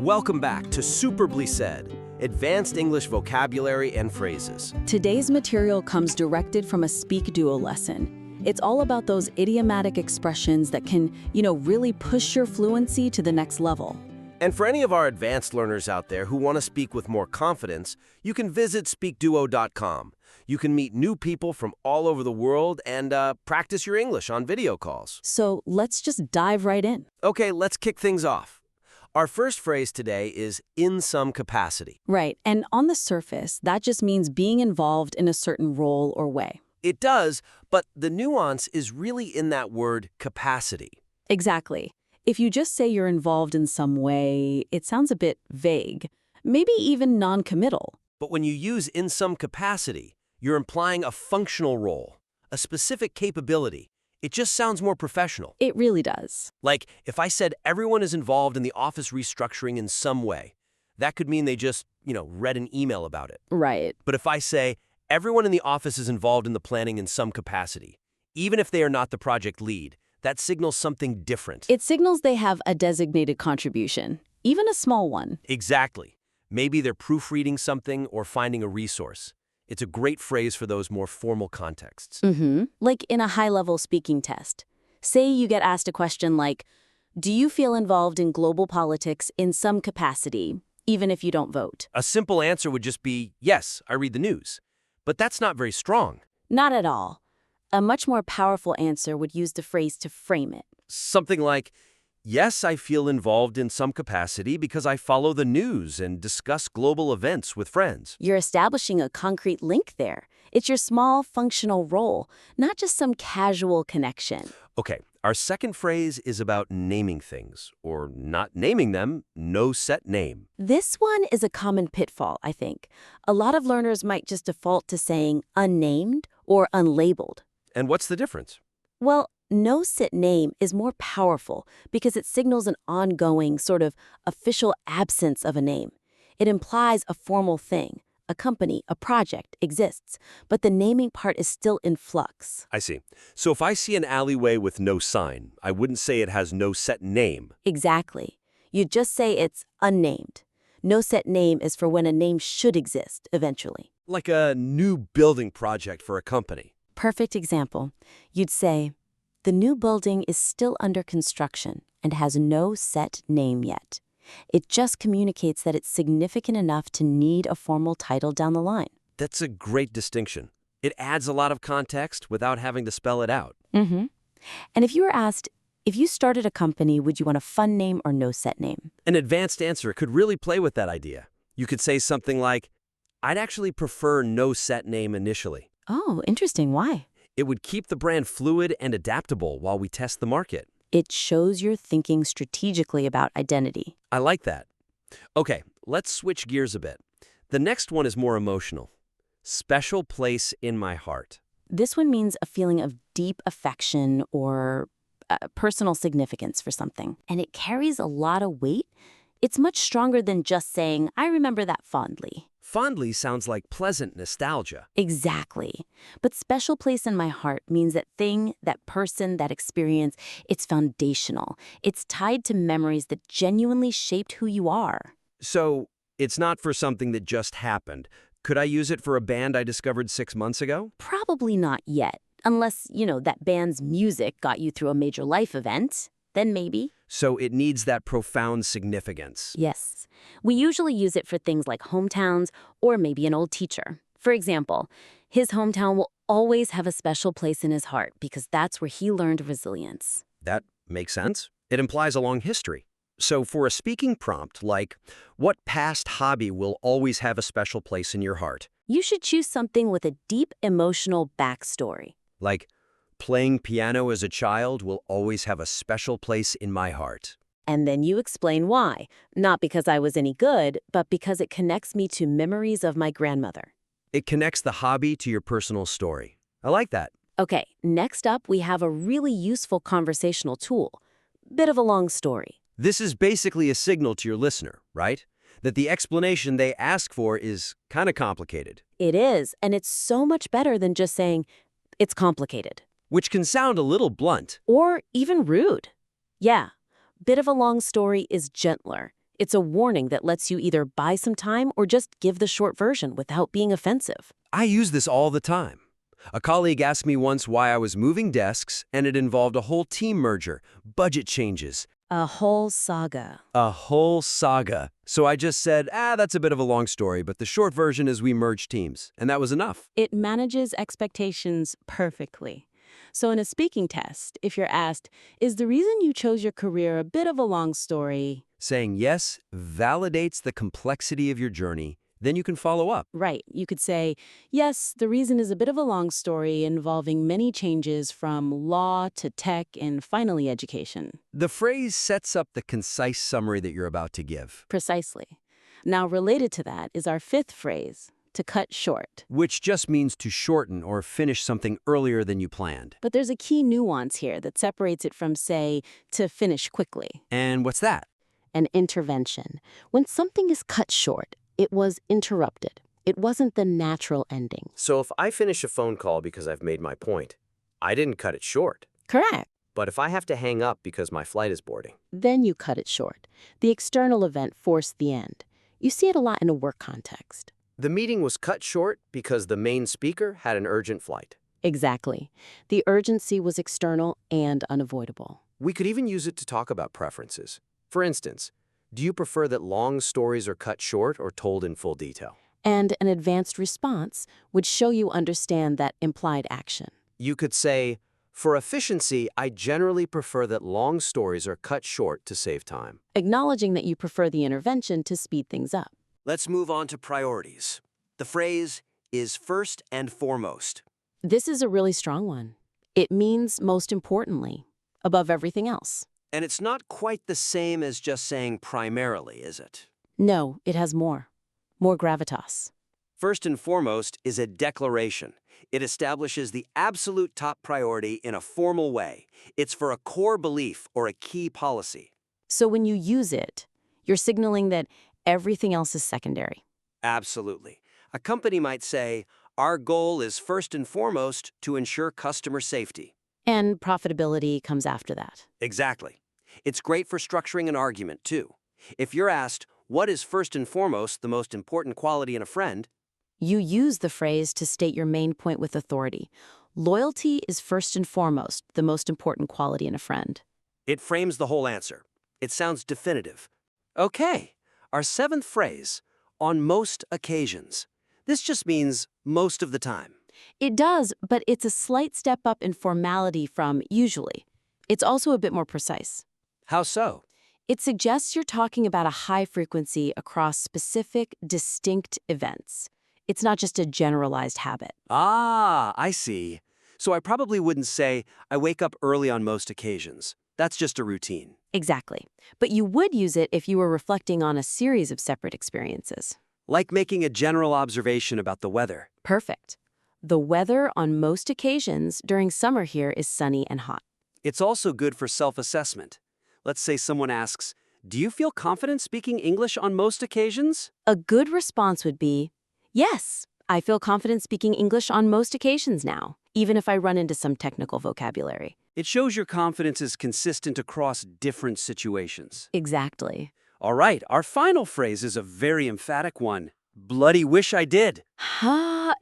Welcome back to Superbly Said, Advanced English Vocabulary and Phrases. Today's material comes directed from a SpeakDuo lesson. It's all about those idiomatic expressions that can, really push your fluency to the next level. And for any of our advanced learners out there who want to speak with more confidence, you can visit SpeakDuo.com. You can meet new people from all over the world and practice your English on video calls. So let's just dive right in. Okay, let's kick things off. Our first phrase today is in some capacity. Right, and on the surface, that just means being involved in a certain role or way. It does, but the nuance is really in that word capacity. Exactly. If you just say you're involved in some way, it sounds a bit vague, maybe even non-committal. But when you use in some capacity, you're implying a functional role, a specific capability. It just sounds more professional. It really does. Like, if I said everyone is involved in the office restructuring in some way, that could mean they just, read an email about it. Right. But if I say everyone in the office is involved in the planning in some capacity, even if they are not the project lead, that signals something different. It signals they have a designated contribution, even a small one. Exactly. Maybe they're proofreading something or finding a resource. It's a great phrase for those more formal contexts. Like in a high-level speaking test. Say you get asked a question like, do you feel involved in global politics in some capacity, even if you don't vote? A simple answer would just be, yes, I read the news. But that's not very strong. Not at all. A much more powerful answer would use the phrase to frame it. Something like, yes, I feel involved in some capacity because I follow the news and discuss global events with friends. You're establishing a concrete link there. It's your small, functional role, not just some casual connection. Okay, our second phrase is about naming things, or not naming them, no set name. This one is a common pitfall, I think. A lot of learners might just default to saying unnamed or unlabeled. And what's the difference? Well, no set name is more powerful because it signals an ongoing, sort of official absence of a name. It implies a formal thing, a company, a project exists, but the naming part is still in flux. I see. So if I see an alleyway with no sign, I wouldn't say it has no set name. Exactly. You'd just say it's unnamed. No set name is for when a name should exist eventually. Like a new building project for a company. Perfect example. You'd say, the new building is still under construction and has no set name yet. It just communicates that it's significant enough to need a formal title down the line. That's a great distinction. It adds a lot of context without having to spell it out. And if you were asked, if you started a company, would you want a fun name or no set name? An advanced answer could really play with that idea. You could say something like, I'd actually prefer no set name initially. Oh, interesting. Why? It would keep the brand fluid and adaptable while we test the market. It shows you're thinking strategically about identity. I like that. Okay, let's switch gears a bit. The next one is more emotional. Special place in my heart. This one means a feeling of deep affection or personal significance for something. And it carries a lot of weight. It's much stronger than just saying, I remember that fondly. Fondly sounds like pleasant nostalgia. Exactly. But special place in my heart means that thing, that person, that experience, it's foundational. It's tied to memories that genuinely shaped who you are. So, it's not for something that just happened. Could I use it for a band I discovered 6 months ago? Probably not yet. Unless, that band's music got you through a major life event. Then maybe. So it needs that profound significance. Yes. We usually use it for things like hometowns or maybe an old teacher. For example, his hometown will always have a special place in his heart because that's where he learned resilience. That makes sense. It implies a long history. So for a speaking prompt like, what past hobby will always have a special place in your heart? You should choose something with a deep emotional backstory. Like, playing piano as a child will always have a special place in my heart. And then you explain why. Not because I was any good, but because it connects me to memories of my grandmother. It connects the hobby to your personal story. I like that. Okay, next up we have a really useful conversational tool. Bit of a long story. This is basically a signal to your listener, right? That the explanation they ask for is kind of complicated. It is, and it's so much better than just saying, it's complicated. Which can sound a little blunt. Or even rude. Yeah, bit of a long story is gentler. It's a warning that lets you either buy some time or just give the short version without being offensive. I use this all the time. A colleague asked me once why I was moving desks, and it involved a whole team merger, budget changes, A whole saga. a whole saga. So I just said, that's a bit of a long story, but the short version is we merged teams, and that was enough. It manages expectations perfectly. So in a speaking test, if you're asked, is the reason you chose your career a bit of a long story? Saying yes validates the complexity of your journey. Then you can follow up. Right. You could say, yes, the reason is a bit of a long story involving many changes from law to tech and finally education. The phrase sets up the concise summary that you're about to give, Precisely. Now, related to that is our fifth phrase, to cut short. which just means to shorten or finish something earlier than you planned. But there's a key nuance here that separates it from, say, to finish quickly. And what's that? An intervention. When something is cut short, it was interrupted. It wasn't the natural ending. So if I finish a phone call because I've made my point, I didn't cut it short. Correct. But if I have to hang up because my flight is boarding, Then you cut it short. The external event forced the end. You see it a lot in a work context. the meeting was cut short because the main speaker had an urgent flight. Exactly. The urgency was external and unavoidable. We could even use it to talk about preferences. For instance, do you prefer that long stories are cut short or told in full detail? And an advanced response would show you understand that implied action. You could say, for efficiency, I generally prefer that long stories are cut short to save time. Acknowledging that you prefer the intervention to speed things up. Let's move on to priorities. The phrase is first and foremost. This is a really strong one. It means most importantly, above everything else. And it's not quite the same as just saying primarily, is it? No, it has more. More gravitas. First and foremost is a declaration. It establishes the absolute top priority in a formal way. It's for a core belief or a key policy. So when you use it, you're signaling that everything else is secondary. Absolutely. A company might say, our goal is first and foremost to ensure customer safety. And profitability comes after that. Exactly. It's great for structuring an argument, too. If you're asked, what is first and foremost the most important quality in a friend? You use the phrase to state your main point with authority. Loyalty is first and foremost the most important quality in a friend. It frames the whole answer. It sounds definitive. Okay, our seventh phrase, on most occasions. This just means most of the time. It does, but it's a slight step up in formality from usually. It's also a bit more precise. How so? It suggests you're talking about a high frequency across specific, distinct events. It's not just a generalized habit. Ah, I see. So I probably wouldn't say, I wake up early on most occasions. That's just a routine. Exactly. But you would use it if you were reflecting on a series of separate experiences. Like making a general observation about the weather. Perfect. The weather on most occasions during summer here is sunny and hot. It's also good for self-assessment. Let's say someone asks, do you feel confident speaking English on most occasions? A good response would be, yes, I feel confident speaking English on most occasions now, even if I run into some technical vocabulary. It shows your confidence is consistent across different situations. Exactly. All right, our final phrase is a very emphatic one. Bloody wish I did.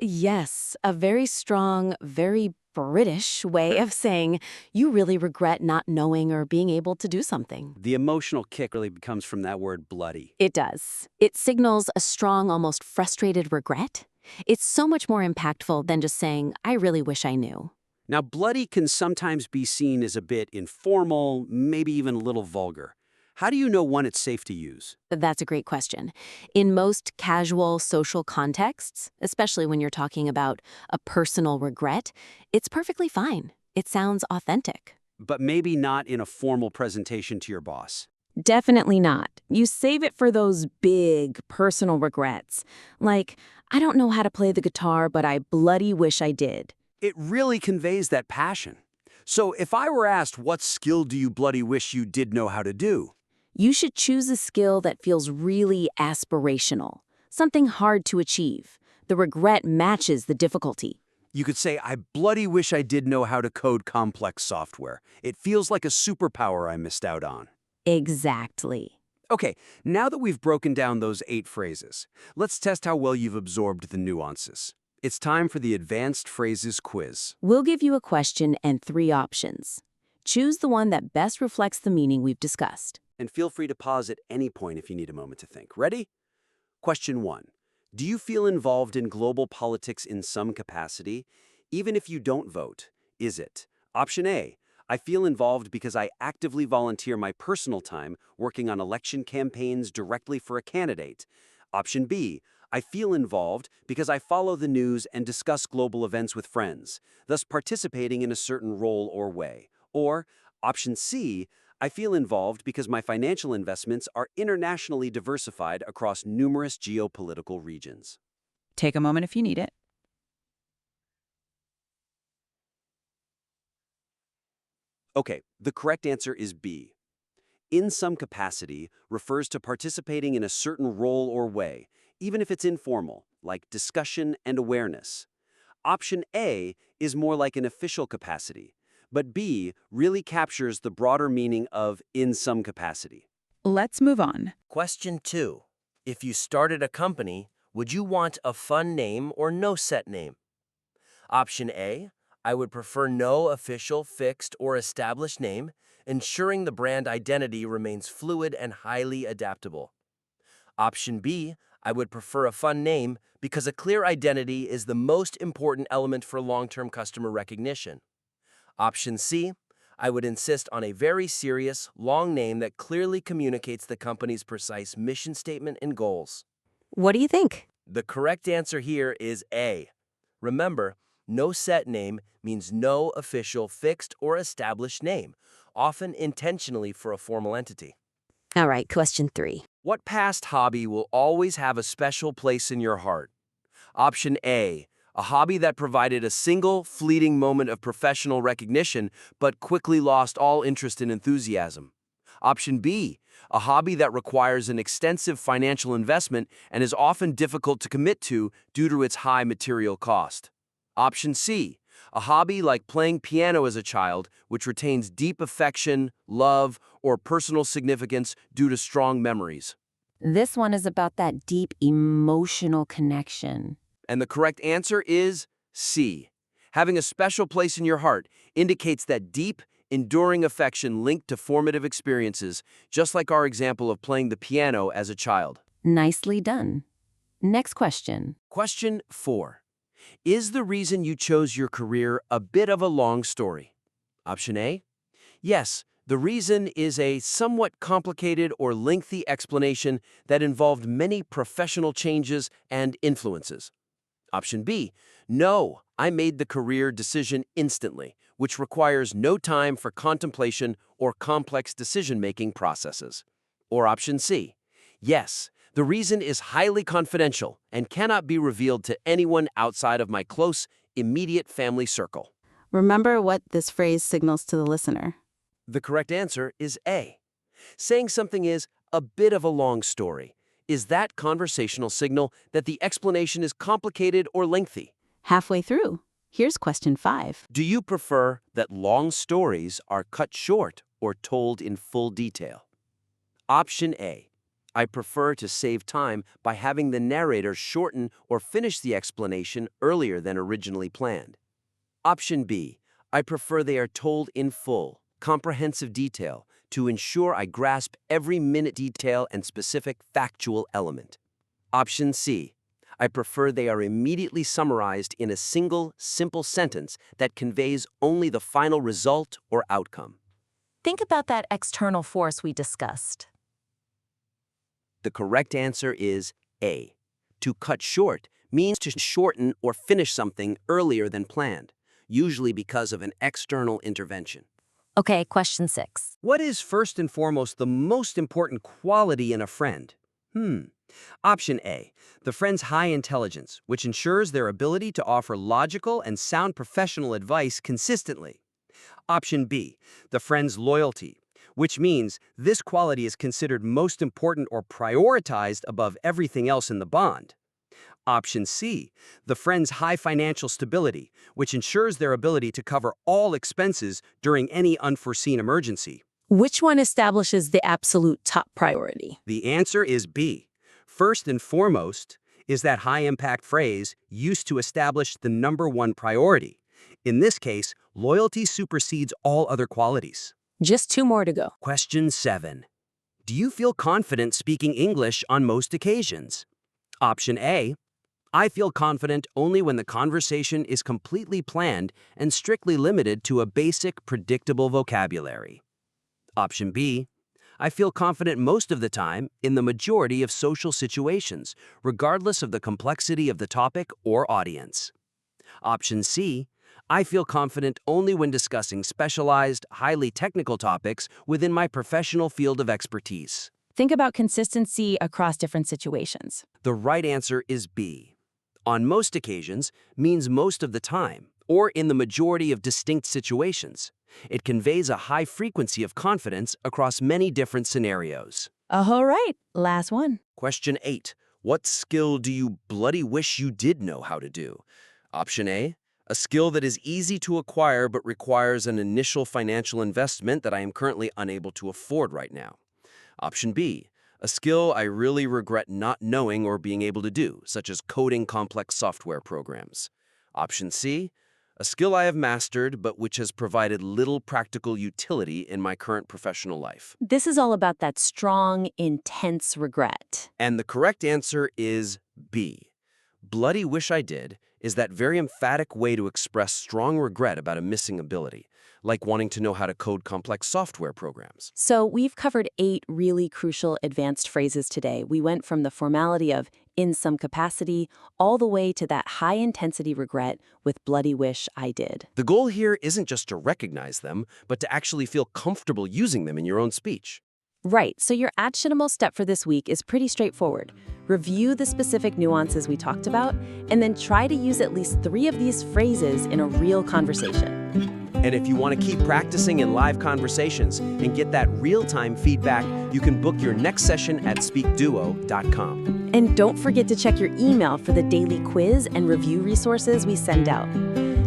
Yes, a very strong, very British way of saying you really regret not knowing or being able to do something. The emotional kick really comes from that word bloody. It does. It signals a strong, almost frustrated regret. It's so much more impactful than just saying, I really wish I knew. Now, bloody can sometimes be seen as a bit informal, maybe even a little vulgar. How do you know when it's safe to use? That's a great question. In most casual social contexts, especially when you're talking about a personal regret, it's perfectly fine. It sounds authentic. But maybe not in a formal presentation to your boss. Definitely not. You save it for those big personal regrets. Like, I don't know how to play the guitar, but I bloody wish I did. It really conveys that passion. So if I were asked, what skill do you bloody wish you did know how to do? You should choose a skill that feels really aspirational, something hard to achieve. The regret matches the difficulty. You could say, I bloody wish I did know how to code complex software. It feels like a superpower I missed out on. Exactly. Okay, now that we've broken down those 8 phrases, let's test how well you've absorbed the nuances. It's time for the Advanced Phrases quiz. We'll give you a question and 3 options. Choose the one that best reflects the meaning we've discussed. And feel free to pause at any point if you need a moment to think. Ready? Question 1. Do you feel involved in global politics in some capacity? Even if you don't vote, is it? Option A. I feel involved because I actively volunteer my personal time working on election campaigns directly for a candidate. Option B. I feel involved because I follow the news and discuss global events with friends, thus participating in a certain role or way. Or, option C. I feel involved because my financial investments are internationally diversified across numerous geopolitical regions. Take a moment if you need it. Okay, the correct answer is B. In some capacity refers to participating in a certain role or way, even if it's informal, like discussion and awareness. Option A is more like an official capacity, but B really captures the broader meaning of in some capacity. Let's move on. Question 2. If you started a company, would you want a fun name or no set name? Option A, I would prefer no official, fixed, or established name, ensuring the brand identity remains fluid and highly adaptable. Option B, I would prefer a fun name because a clear identity is the most important element for long-term customer recognition. Option C, I would insist on a very serious, long name that clearly communicates the company's precise mission statement and goals. What do you think? The correct answer here is A. Remember, no set name means no official, fixed, or established name, often intentionally for a formal entity. All right, question 3. What past hobby will always have a special place in your heart? Option A, a hobby that provided a single, fleeting moment of professional recognition but quickly lost all interest and enthusiasm. Option B, a hobby that requires an extensive financial investment and is often difficult to commit to due to its high material cost. Option C, a hobby like playing piano as a child, which retains deep affection, love, or personal significance due to strong memories. This one is about that deep emotional connection. And the correct answer is C. Having a special place in your heart indicates that deep, enduring affection linked to formative experiences, just like our example of playing the piano as a child. Nicely done. Next question. Question 4. Is the reason you chose your career a bit of a long story? Option A. Yes, the reason is a somewhat complicated or lengthy explanation that involved many professional changes and influences. Option B. No, I made the career decision instantly, which requires no time for contemplation or complex decision-making processes. Or option C. Yes, the reason is highly confidential and cannot be revealed to anyone outside of my close, immediate family circle. Remember what this phrase signals to the listener. The correct answer is A. Saying something is a bit of a long story is that conversational signal that the explanation is complicated or lengthy. Halfway through, here's question 5. Do you prefer that long stories are cut short or told in full detail? Option A. I prefer to save time by having the narrator shorten or finish the explanation earlier than originally planned. Option B. I prefer they are told in full, comprehensive detail to ensure I grasp every minute detail and specific factual element. Option C. I prefer they are immediately summarized in a single, simple sentence that conveys only the final result or outcome. Think about that external force we discussed. The correct answer is A. To cut short means to shorten or finish something earlier than planned, usually because of an external intervention. Okay, question 6. What is first and foremost the most important quality in a friend? Option A, the friend's high intelligence, which ensures their ability to offer logical and sound professional advice consistently. Option B, the friend's loyalty, which means this quality is considered most important or prioritized above everything else in the bond. Option C, the friend's high financial stability, which ensures their ability to cover all expenses during any unforeseen emergency. Which one establishes the absolute top priority? The answer is B. First and foremost is that high-impact phrase used to establish the number one priority. In this case, loyalty supersedes all other qualities. Just 2 more to go. Question 7. Do you feel confident speaking English on most occasions? Option A. I feel confident only when the conversation is completely planned and strictly limited to a basic, predictable vocabulary. Option B. I feel confident most of the time in the majority of social situations, regardless of the complexity of the topic or audience. Option C. I feel confident only when discussing specialized, highly technical topics within my professional field of expertise. Think about consistency across different situations. The right answer is B. On most occasions means most of the time, or in the majority of distinct situations. It conveys a high frequency of confidence across many different scenarios. All right, last one. Question 8. What skill do you bloody wish you did know how to do? Option A. A skill that is easy to acquire but requires an initial financial investment that I am currently unable to afford right now. Option B. A skill I really regret not knowing or being able to do, such as coding complex software programs. Option C. A skill I have mastered but which has provided little practical utility in my current professional life. This is all about that strong, intense regret. And the correct answer is B. Bloody wish I did is that very emphatic way to express strong regret about a missing ability, like wanting to know how to code complex software programs. So we've covered 8 really crucial advanced phrases today. We went from the formality of in some capacity all the way to that high-intensity regret with bloody wish I did. The goal here isn't just to recognize them, but to actually feel comfortable using them in your own speech. Right, so your actionable step for this week is pretty straightforward. Review the specific nuances we talked about, and then try to use at least 3 of these phrases in a real conversation. And if you want to keep practicing in live conversations and get that real-time feedback, you can book your next session at SpeakDuo.com. And don't forget to check your email for the daily quiz and review resources we send out.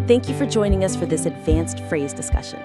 Thank you for joining us for this advanced phrase discussion.